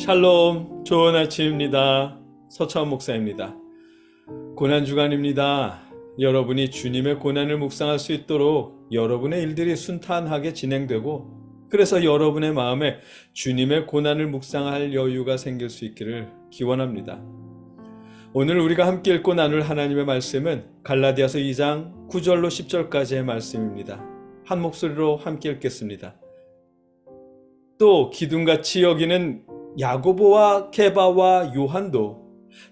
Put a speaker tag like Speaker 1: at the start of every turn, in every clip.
Speaker 1: 샬롬, 좋은 아침입니다. 서차원 목사입니다. 고난주간입니다. 여러분이 주님의 고난을 묵상할 수 있도록 여러분의 일들이 순탄하게 진행되고, 그래서 여러분의 마음에 주님의 고난을 묵상할 여유가 생길 수 있기를 기원합니다. 오늘 우리가 함께 읽고 나눌 하나님의 말씀은 갈라디아서 2장 9절로 10절까지의 말씀입니다. 한 목소리로 함께 읽겠습니다. 또 기둥같이 여기는 야고보와 게바와 요한도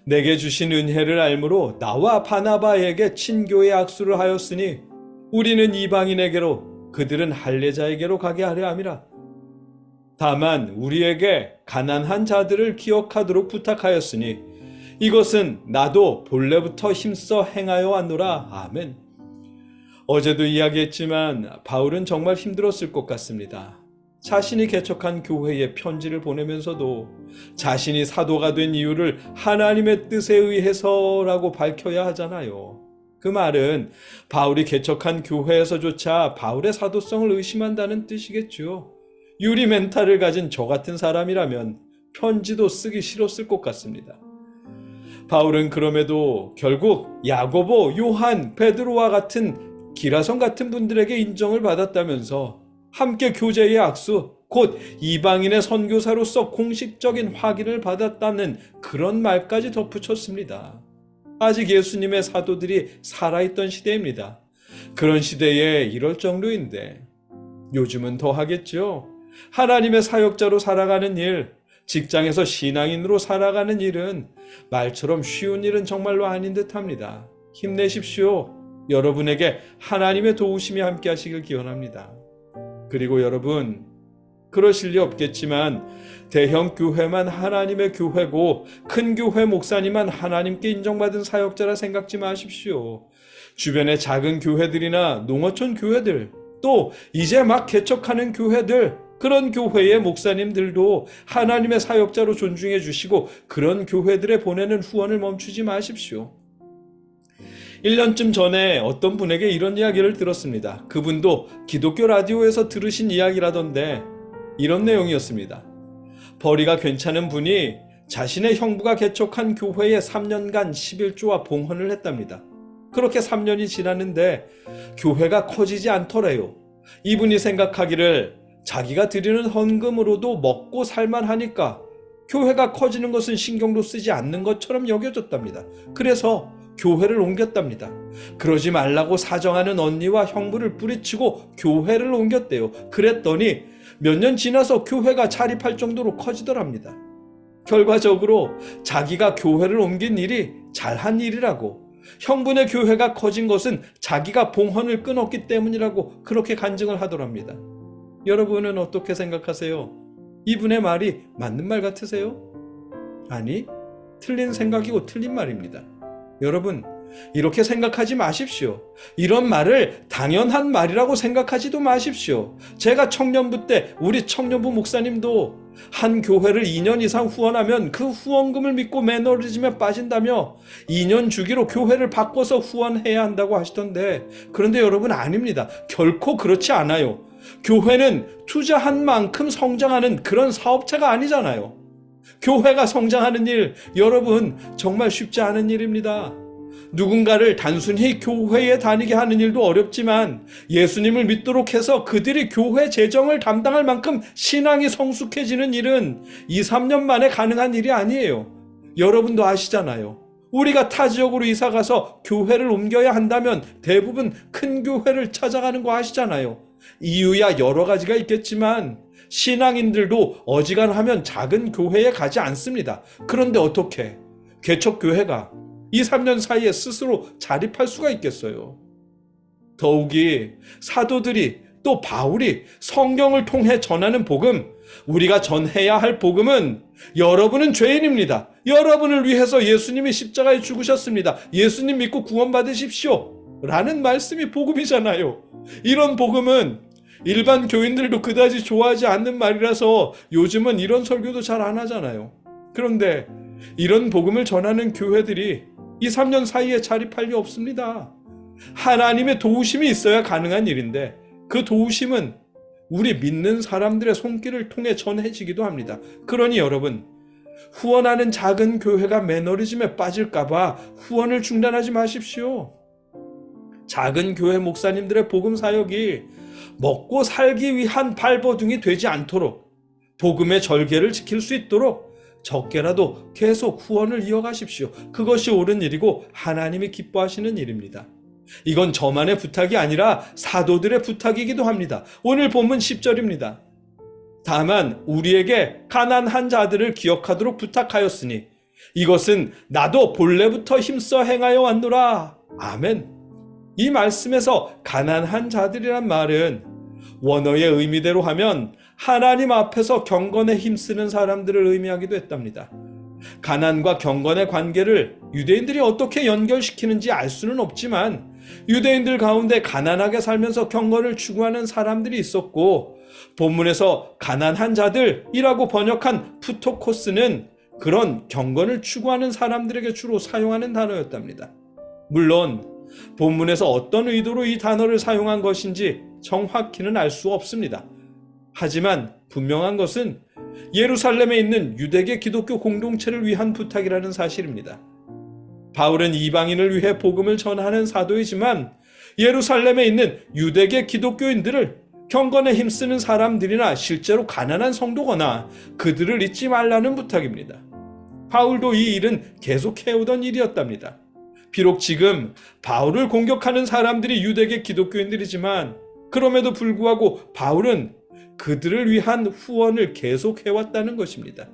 Speaker 1: 내게 주신 은혜를 알므로 나와 바나바에게 친교의 악수를 하였으니 우리는 이방인에게로 그들은 할례자에게로 가게 하려 함이라. 다만 우리에게 가난한 자들을 기억하도록 부탁하였으니 이것은 나도 본래부터 힘써 행하여 왔노라. 아멘. 어제도 이야기했지만 바울은 정말 힘들었을 것 같습니다. 자신이 개척한 교회에 편지를 보내면서도 자신이 사도가 된 이유를 하나님의 뜻에 의해서라고 밝혀야 하잖아요. 그 말은 바울이 개척한 교회에서조차 바울의 사도성을 의심한다는 뜻이겠죠. 유리 멘탈을 가진 저 같은 사람이라면 편지도 쓰기 싫었을 것 같습니다. 바울은 그럼에도 결국 야고보, 요한, 베드로와 같은 기라성 같은 분들에게 인정을 받았다면서 함께 교제의 악수, 곧 이방인의 선교사로서 공식적인 확인을 받았다는 그런 말까지 덧붙였습니다. 아직 예수님의 사도들이 살아있던 시대입니다. 그런 시대에 이럴 정도인데 요즘은 더 하겠죠. 하나님의 사역자로 살아가는 일, 직장에서 신앙인으로 살아가는 일은 말처럼 쉬운 일은 정말로 아닌 듯합니다. 힘내십시오. 여러분에게 하나님의 도우심이 함께 하시길 기원합니다. 그리고 여러분, 그러실 리 없겠지만 대형 교회만 하나님의 교회고 큰 교회 목사님만 하나님께 인정받은 사역자라 생각지 마십시오. 주변의 작은 교회들이나 농어촌 교회들, 또 이제 막 개척하는 교회들, 그런 교회의 목사님들도 하나님의 사역자로 존중해 주시고 그런 교회들에 보내는 후원을 멈추지 마십시오. 1년쯤 전에 어떤 분에게 이런 이야기를 들었습니다. 그분도 기독교 라디오에서 들으신 이야기라던데 이런 내용이었습니다. 벌이가 괜찮은 분이 자신의 형부가 개척한 교회에 3년간 11조와 봉헌을 했답니다. 그렇게 3년이 지났는데 교회가 커지지 않더래요. 이분이 생각하기를 자기가 드리는 헌금으로도 먹고 살만하니까 교회가 커지는 것은 신경도 쓰지 않는 것처럼 여겨졌답니다. 그래서 교회를 옮겼답니다. 그러지 말라고 사정하는 언니와 형부를 뿌리치고 교회를 옮겼대요. 그랬더니 몇 년 지나서 교회가 자립할 정도로 커지더랍니다. 결과적으로 자기가 교회를 옮긴 일이 잘한 일이라고, 형부네 교회가 커진 것은 자기가 봉헌을 끊었기 때문이라고 그렇게 간증을 하더랍니다. 여러분은 어떻게 생각하세요? 이분의 말이 맞는 말 같으세요? 아니, 틀린 생각이고 틀린 말입니다. 여러분, 이렇게 생각하지 마십시오. 이런 말을 당연한 말이라고 생각하지도 마십시오. 제가 청년부 때 우리 청년부 목사님도 한 교회를 2년 이상 후원하면 그 후원금을 믿고 매너리즘에 빠진다며 2년 주기로 교회를 바꿔서 후원해야 한다고 하시던데, 그런데 여러분, 아닙니다. 결코 그렇지 않아요. 교회는 투자한 만큼 성장하는 그런 사업체가 아니잖아요. 교회가 성장하는 일, 여러분, 정말 쉽지 않은 일입니다. 누군가를 단순히 교회에 다니게 하는 일도 어렵지만 예수님을 믿도록 해서 그들이 교회 재정을 담당할 만큼 신앙이 성숙해지는 일은 2, 3년 만에 가능한 일이 아니에요. 여러분도 아시잖아요. 우리가 타 지역으로 이사가서 교회를 옮겨야 한다면 대부분 큰 교회를 찾아가는 거 아시잖아요. 이유야 여러 가지가 있겠지만 신앙인들도 어지간하면 작은 교회에 가지 않습니다. 그런데 어떻게 개척교회가 2, 3년 사이에 스스로 자립할 수가 있겠어요? 더욱이 사도들이, 또 바울이 성경을 통해 전하는 복음, 우리가 전해야 할 복음은 여러분은 죄인입니다. 여러분을 위해서 예수님이 십자가에 죽으셨습니다. 예수님 믿고 구원받으십시오. 라는 말씀이 복음이잖아요. 이런 복음은 일반 교인들도 그다지 좋아하지 않는 말이라서 요즘은 이런 설교도 잘 안 하잖아요. 그런데 이런 복음을 전하는 교회들이 2, 3년 사이에 자립할 리 없습니다. 하나님의 도우심이 있어야 가능한 일인데 그 도우심은 우리 믿는 사람들의 손길을 통해 전해지기도 합니다. 그러니 여러분, 후원하는 작은 교회가 매너리즘에 빠질까봐 후원을 중단하지 마십시오. 작은 교회 목사님들의 복음 사역이 먹고 살기 위한 발버둥이 되지 않도록, 복음의 절개를 지킬 수 있도록 적게라도 계속 후원을 이어가십시오. 그것이 옳은 일이고 하나님이 기뻐하시는 일입니다. 이건 저만의 부탁이 아니라 사도들의 부탁이기도 합니다. 오늘 본문 10절입니다. 다만 우리에게 가난한 자들을 기억하도록 부탁하였으니 이것은 나도 본래부터 힘써 행하여 왔노라. 아멘. 이 말씀에서 가난한 자들이란 말은 원어의 의미대로 하면 하나님 앞에서 경건에 힘쓰는 사람들을 의미하기도 했답니다. 가난과 경건의 관계를 유대인들이 어떻게 연결시키는지 알 수는 없지만 유대인들 가운데 가난하게 살면서 경건을 추구하는 사람들이 있었고, 본문에서 가난한 자들이라고 번역한 푸토코스는 그런 경건을 추구하는 사람들에게 주로 사용하는 단어였답니다. 물론 본문에서 어떤 의도로 이 단어를 사용한 것인지 정확히는 알 수 없습니다. 하지만 분명한 것은 예루살렘에 있는 유대계 기독교 공동체를 위한 부탁이라는 사실입니다. 바울은 이방인을 위해 복음을 전하는 사도이지만 예루살렘에 있는 유대계 기독교인들을 경건에 힘쓰는 사람들이나 실제로 가난한 성도거나 그들을 잊지 말라는 부탁입니다. 바울도 이 일은 계속 해오던 일이었답니다. 비록 지금 바울을 공격하는 사람들이 유대계 기독교인들이지만 그럼에도 불구하고 바울은 그들을 위한 후원을 계속 해왔다는 것입니다.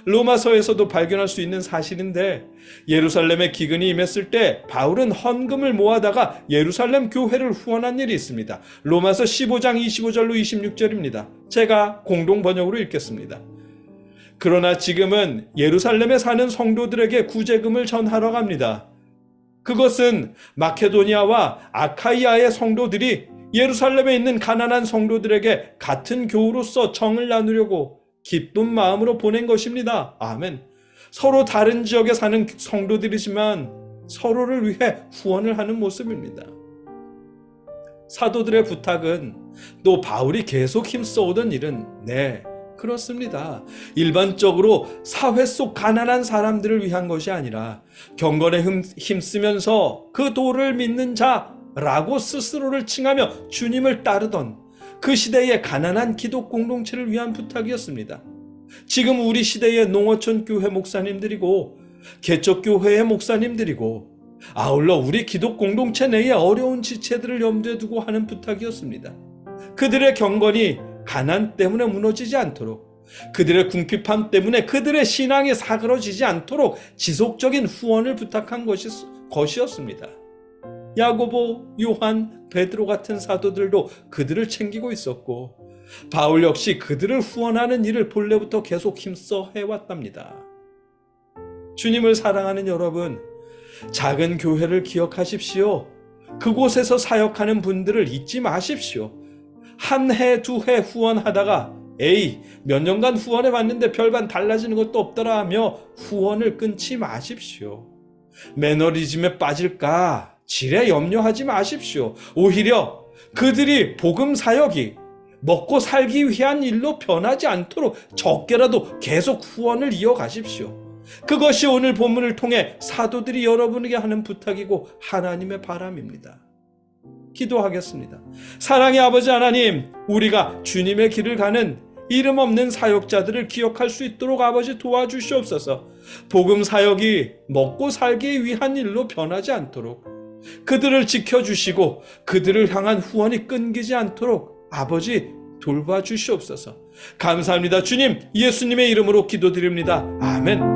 Speaker 1: 로마서에서도 발견할 수 있는 사실인데, 예루살렘에 기근이 임했을 때 바울은 헌금을 모아다가 예루살렘 교회를 후원한 일이 있습니다. 로마서 15장 25절로 26절입니다. 제가 공동 번역으로 읽겠습니다. 그러나 지금은 예루살렘에 사는 성도들에게 구제금을 전하러 갑니다. 그것은 마케도니아와 아카이아의 성도들이 예루살렘에 있는 가난한 성도들에게 같은 교우로서 정을 나누려고 기쁜 마음으로 보낸 것입니다. 아멘. 서로 다른 지역에 사는 성도들이지만 서로를 위해 후원을 하는 모습입니다. 사도들의 부탁은, 또 바울이 계속 힘써오던 일은 그렇습니다. 일반적으로 사회 속 가난한 사람들을 위한 것이 아니라 경건에 힘쓰면서 그 도를 믿는 자라고 스스로를 칭하며 주님을 따르던 그 시대의 가난한 기독 공동체를 위한 부탁이었습니다. 지금 우리 시대의 농어촌 교회 목사님들이고 개척교회의 목사님들이고 아울러 우리 기독 공동체 내의 어려운 지체들을 염두에 두고 하는 부탁이었습니다. 그들의 경건이 가난 때문에 무너지지 않도록, 그들의 궁핍함 때문에 그들의 신앙이 사그러지지 않도록 지속적인 후원을 부탁한 것이었습니다. 야고보, 요한, 베드로 같은 사도들도 그들을 챙기고 있었고, 바울 역시 그들을 후원하는 일을 본래부터 계속 힘써 해왔답니다. 주님을 사랑하는 여러분, 작은 교회를 기억하십시오. 그곳에서 사역하는 분들을 잊지 마십시오. 한 해, 두 해 후원하다가 몇 년간 후원해봤는데 별반 달라지는 것도 없더라 하며 후원을 끊지 마십시오. 매너리즘에 빠질까 지레 염려하지 마십시오. 오히려 그들이 복음 사역이 먹고 살기 위한 일로 변하지 않도록 적게라도 계속 후원을 이어가십시오. 그것이 오늘 본문을 통해 사도들이 여러분에게 하는 부탁이고 하나님의 바람입니다. 기도하겠습니다. 사랑의 아버지 하나님, 우리가 주님의 길을 가는 이름 없는 사역자들을 기억할 수 있도록 아버지 도와주시옵소서. 복음 사역이 먹고 살기 위한 일로 변하지 않도록, 그들을 지켜주시고 그들을 향한 후원이 끊기지 않도록 아버지 돌봐주시옵소서. 감사합니다. 주님, 예수님의 이름으로 기도드립니다. 아멘.